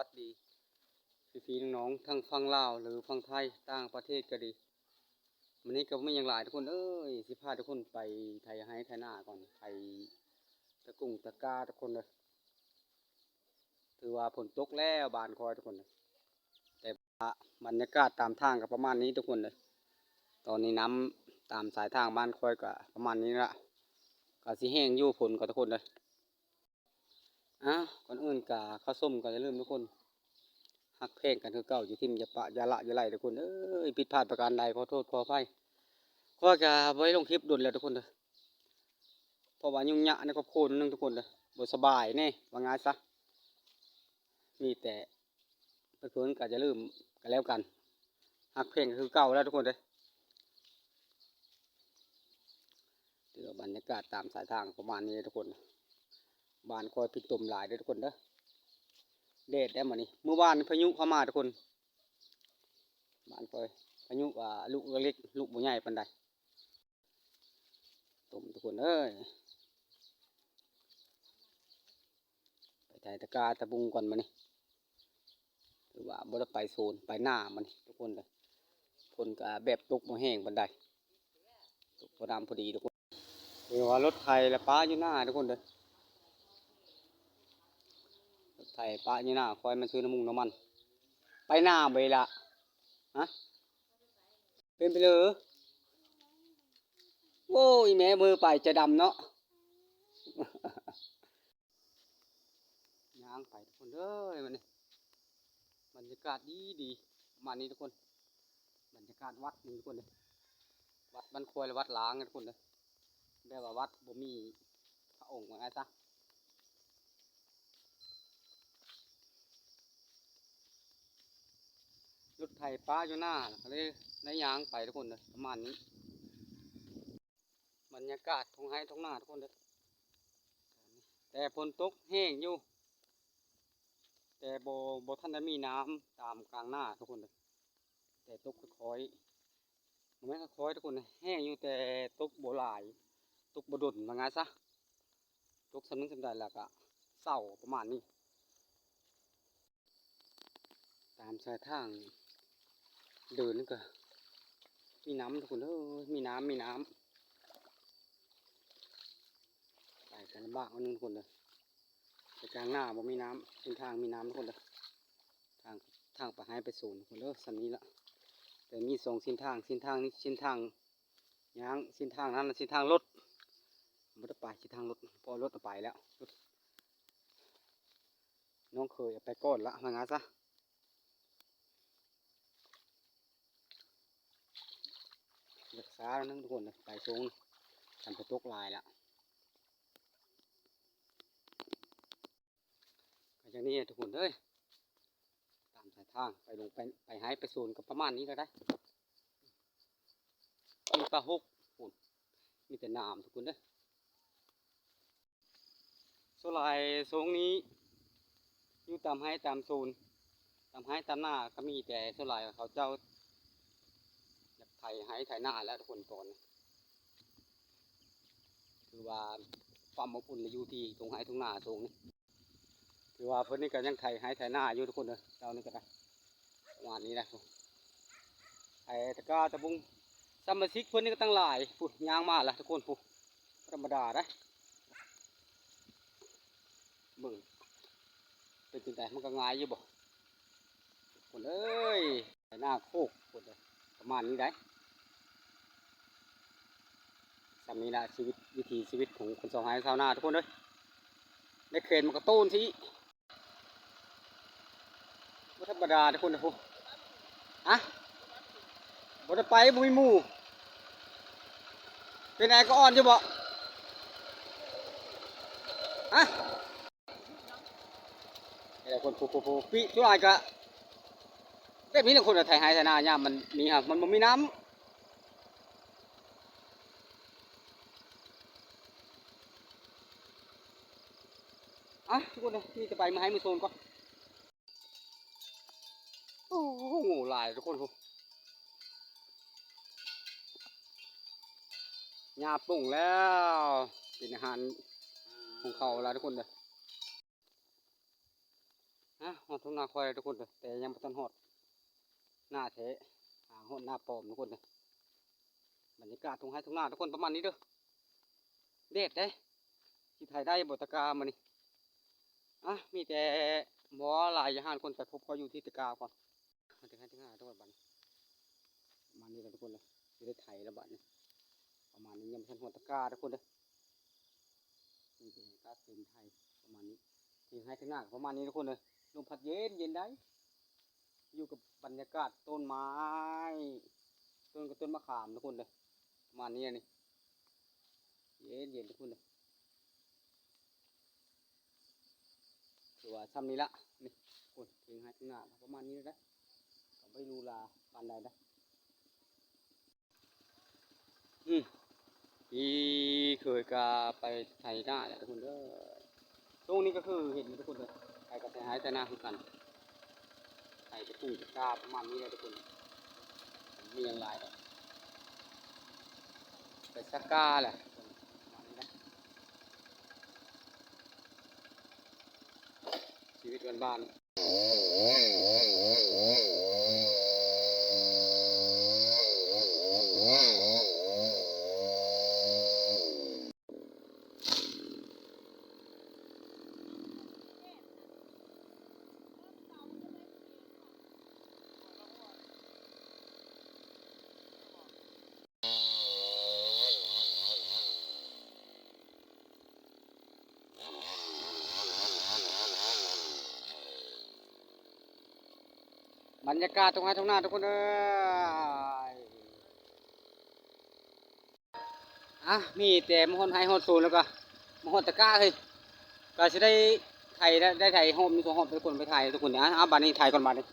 วัสดีพี่ๆน้องๆทั้งฝั่งลาวหรือฝั่งไทยต่างประเทศก็ดีวันนี้ก็ไม่ยังหลายทุกคนสิพาทุกคนไปไทยให้ไทยหน้าก่อนไทยตะกุ่งตะกาทุกคนเลยถือว่าฝนตกแล้วบานคอยทุกคนเลยแต่บรรยากาศตามทางก็ประมาณนี้ทุกคนเลยตอนนี้น้ำตามสายทางบ้านคอยก็ประมาณนี้ละก็สิแห้งอยู่ฝนก็ทุกคนเลยก่อนอื่นกะข้าวส้มก็จะเริ่มทุกคนหักเพลงกันคือเก่าอยู่ทิมอย่าปะอย่าละอย่าไล่ทุกคนผิดพลาดประการใดขอโทษขออภัยก็จะไว้ลงคลิปดุลแล้วทุกคนเลยเพราะว่ายุ่งยากในครอบครัวนึงทุกคนเลยบ่สบายแน่ว่าง่ายซะมีแต่เพื่อนๆก็จะลืมกันแล้วกันหักเพลงคือเก่าแล้วทุกคนเลยเดี๋ยวบรรยากาศตามสายทางประมาณนี้ทุกคนบ้านคอยพิดตุ่มหลายด้วยทุกคนเด้อเดดได้มานี่เมื่อวานพายุเข้ามาทุกคนบ้านคอยพายุลูกเล็กลูกบุญใหญ่ปันใดตุ่มทุกคนไปถ่ายตะกาตะบุงก่อนมานี่หรือว่าบ่ได้ไปโซนไปหน้ามันทุกคนเลยคนก็แบบตกมาแห้งปันใดตกพอดำพอดีทุกคนเรียกว่ารถไทยและป้าอยู่หน้าทุกคนเลยรถไทยป้าอยู่หน้าคอยมันซื้อน้ำมุงน้ำมันไปหน้าไปละฮะเป็นไปเลยโอ้ยแม่มือไปจะดำเนาะย่างไปทุกคนมันนี่บรรยากาศดีมานี้ทุกคนบรรยากาศวัดนี่ทุกคนเลยวัดบ้านควยและวัดล้างทุกคนเลยแบบว่าวัดบ่มีพระองค์ว่าไงซะรถไถป้าอยู่หน้าก็เลยในยางไปทุกคนเลยประมาณนี้บรรยากาศทงไห้ทงหน้าทุกคนเลยแต่ฝนตกแห้งอยู่แต่บ่ทันได้มีน้ำตามกลางหน้าทุกคนเลยแต่ตกค่อยๆมันไม่ค่อยทุกคนเลยแห้งอยู่แต่ตกบ่หลายตกบ่ดนว่าไงซะตกสำนึกสำได้แล้วก็เศร้าประมาณนี้ตามสายทางเดินนี่ก็มีน้ำทุกคนมีน้ำไปกันลำบากอันนึงทุกคนเลยแต่กลางหน้าบ่มีน้ำเป็นทางมีน้ำทุกคนเลยทางไปให้ไปศูนย์คนสันนี้ละแต่มีสองเส้นทางนี้เส้นทางยางเส้นทางนั้นเส้นทางรถไม่ได้ไปเส้นทางรถพอรถไปแล้วน้องเคยไปก้อนละมางั้นซะรักษาแล้วนั่งทุกคนเลยไปสูงทำกระตุกลายแล้วอย่างนี้ทุกคนตามสายทางไปลงไปให้ไปโซนกับประมาณนี้ก็ได้มีปลาหกฝุ่นมีแต่น้ำทุกคนโซลายทรงนี้อยู่ตามให้ตามโซนตามให้ตามหน้าก็มีแต่โซลายเขาเจ้าอยากไถให้ไถหน้าแล้วทุกคนก่อนคือว่าความอบอุ่นอยู่ที่ตรงให้ตรงหน้าทรงนี้คือว่าเพื่อนนี่ก็ยังไถให้ไถหน้าอยู่ทุกคนเจ้านี่ก็ได้ประมาณนี้นะไอ้ตะกร้าตะบุงสมาชิกเพื่อนนี่ก็ตั้งหลายปุ๊ยางมาละทุกคนปุ๊ธรรมดาได้เบิ่งเป็นจังไดมันก็ง่ายอยู่บ่คนหน้าโคกคนประมาณนี้ได้สามีละชีวิตวิถีชีวิตของคนสองหายชาวนาทุกคนได้เข็นมันก็ต้นที่ไม่ธรรมดาทุกคนนะพวกบ่ได้ไปบุยมูเป็นไงก็อ่อนอยู่บ่แต่คนผู้ปีช่วยก็แบบนี้แหละคนไทยหายไทยนาเนี่ยมันมีครับมันมีน้ำทุกคนนี่จะไปมาให้มือโซนก่อนโอ้โหหลายทุกคนหญ้าปุ่งแล้วเป็นอาหารของเขาแล้วทุกคนเลย ฮอดทุ่งนาควายทุกคนเลยแต่ยังบ่ทันฮอดหน้าแท้ฮอดหน้าปลอมทุกคนเลยบรรยากาศทุ่งไร่ทุ่งนาทุกคนประมาณนี้เด้อแดดเด้สิถ่ายได้บ่ตะกามื้อนี้มีแต่บ่หลายอย่างคนไปพบเขาอยู่ที่ตะกาก่อนมาถึงให้ถึง5ทุกคนบัดนี้ประมาณนี้แหละทุกคนเลยสิได้ไถแล้วบัดนี้ประมาณนี้ยังบ่ทันฮอดตะกาทุกคนเด้อนี่เป็นบรรยากาศเต็มไทยประมาณนี้ถึงให้ถึงหน้าก็ประมาณนี้ทุกคนเลยลมพัดเย็นเย็นได้อยู่กับบรรยากาศต้นไม้ต้นกับต้นมะขามทุกคนเลยประมาณนี้นี่เย็นเย็นทุกคนเลยถือว่าซ้ำนี้ละนี่คนถึงให้ถึงหน้าประมาณนี้แล้วก็ไม่รู้ลาปานใดนะที่เคยกาไปไถหน้าแหละทุกคนเด้อตรงนี้ก็คือเห็นทุกคนเลยไปกับไถหายแต่หน้าคือกันไถกระตุ้งกระกาประมาณนี้เลยทุกคนมีอย่างไรไปสักกาแหละประมาณนี้นะชีวิตบ้านบรรยากาศตรงไหนตรงหน้าทุกคนเอ้ยมีแต่มะฮอนไฮฮอนโซนแล้วก็มะฮอนตะกร้าเฮ้ยก็จะได้ไทยได้ไทยโฮมมีสองโฮมทุกคนไปไทยทุกคนนะบ้านนี้ไทยก่อนบ้านนี้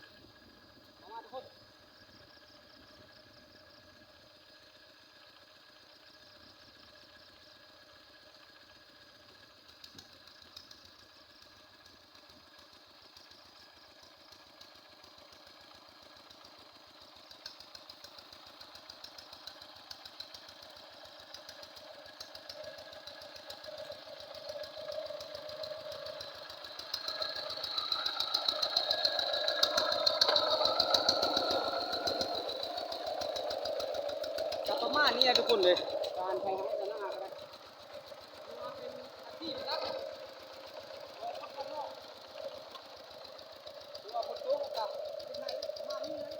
ประมาณนี้ทุกคนเลยการไทยให้จะหน้ากันเลยมาเป็นอาชีพนะพักกันนอกหรือว่าคนโตกับเป็นไงประมาณนี้เลย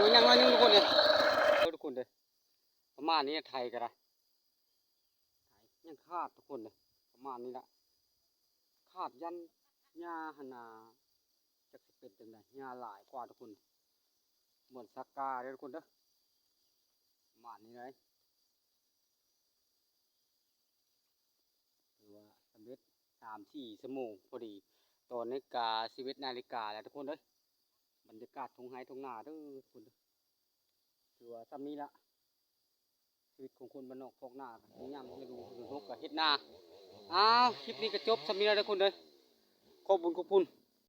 ดูยังน้อยนึงทุกคนเลยทุกคนเลยประมาณนี้ไทยกันละยังขาดทุกคนเลยประมาณนี้ละขาดยันหญ้าหนาจะเป็นจังไดหญ้าหลายกว่าทุกคนเหมือนสักกาเลยทุกคนเด้อประมาณนี้เลยหรือว่าสำเร็จ3-4 ชั่วโมงพอดีตอนนี้กา11 นาฬิกาแล้วทุกคนเด้อบรรยากาศทุ่งไร่ทุ่งนาเด้อทุกคนเด้อถือว่าซ้ำนี้ละชีวิตของคนบ้านนอกพอกหน้ากันยามไม่รู้คือฮกกับเฮ็ดนาอ้าวคลิปนี้ก็จบซ้ำนี้แล้วทุกคนเด้อขอบคุณ